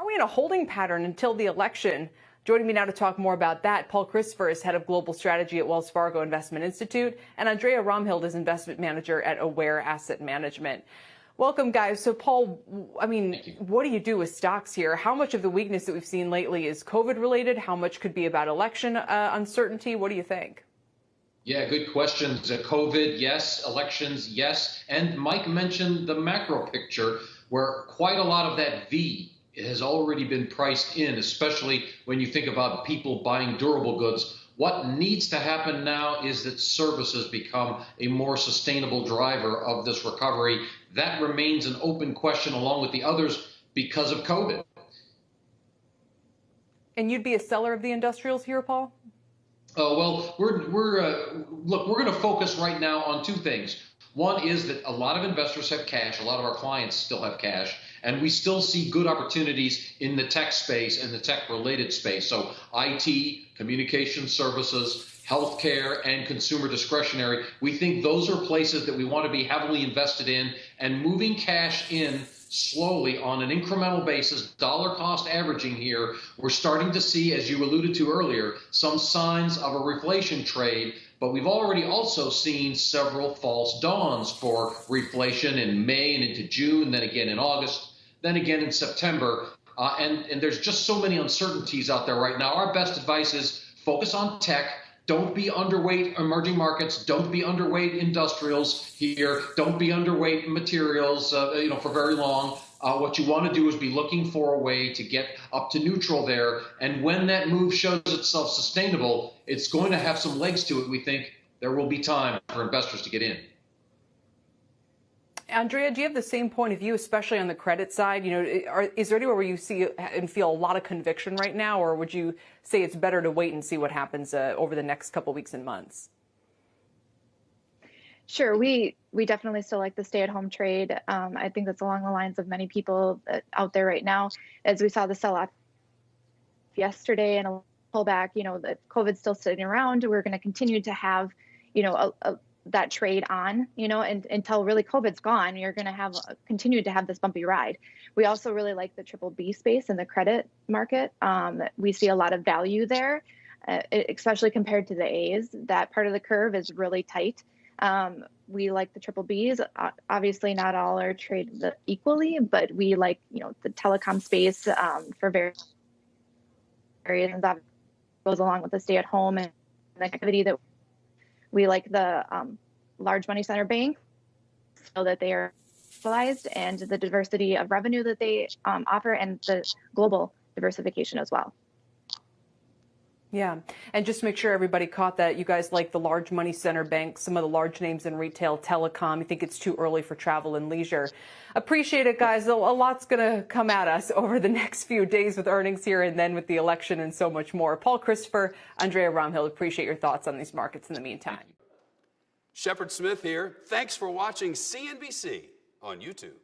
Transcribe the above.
we in a holding pattern until the election? Joining me now to talk more about that, Paul Christopher is head of global strategy at Wells Fargo Investment Institute, and Andrea Romhild is investment manager at Aware Asset Management. Welcome, guys. So, Paul, what do you do with stocks here? How much of the weakness that we've seen lately is COVID-related? How much could be about election uncertainty? What do you think? Yeah, good questions. COVID, yes. Elections, yes. And Mike mentioned the macro picture, where quite a lot of that V has already been priced in, especially when you think about people buying durable goods. What needs to happen now is that services become a more sustainable driver of this recovery. That remains an open question along with the others because of COVID. And you'd be a seller of the industrials here, Paul? Well, we're going to focus right now on two things. One is that a lot of investors have cash. A lot of our clients still have cash. And we still see good opportunities in the tech space and the tech-related space. So IT, communication services, healthcare, and consumer discretionary. We think those are places that we want to be heavily invested in, and moving cash in slowly on an incremental basis, dollar cost averaging here. We're starting to see, as you alluded to earlier, some signs of a reflation trade, but we've already also seen several false dawns for reflation in May and into June, then again in August, then again in September. And there's just so many uncertainties out there right now. Our best advice is focus on tech. Don't be underweight emerging markets. Don't be underweight industrials here. Don't be underweight materials, for very long. What you want to do is be looking for a way to get up to neutral there. And when that move shows itself sustainable, it's going to have some legs to it. We think there will be time for investors to get in. Andrea, do you have the same point of view, especially on the credit side? Is there anywhere where you see and feel a lot of conviction right now, or would you say it's better to wait and see what happens over the next couple weeks and months? Sure, we definitely still like the stay-at-home trade. I think that's along the lines of many people out there right now. As we saw the sell-off yesterday and a pullback, that COVID's still sitting around. We're going to continue to have, that trade on, and until really COVID's gone, you're going to continue to have this bumpy ride. We also really like the triple B space in the credit market. We see a lot of value there, especially compared to the A's. That part of the curve is really tight. We like the triple Bs. Obviously, not all are traded equally, but we like, the telecom space for various reasons that goes along with the stay-at-home and the activity that we like the large money center banks so that they are specialized, and the diversity of revenue that they offer, and the global diversification as well. Yeah, and just to make sure everybody caught that, you guys like the large money center banks, some of the large names in retail, telecom. You think it's too early for travel and leisure. Appreciate it, guys. A lot's going to come at us over the next few days with earnings here and then with the election and so much more. Paul Christopher, Andrea Romhild, appreciate your thoughts on these markets in the meantime. Shepard Smith here. Thanks for watching CNBC on YouTube.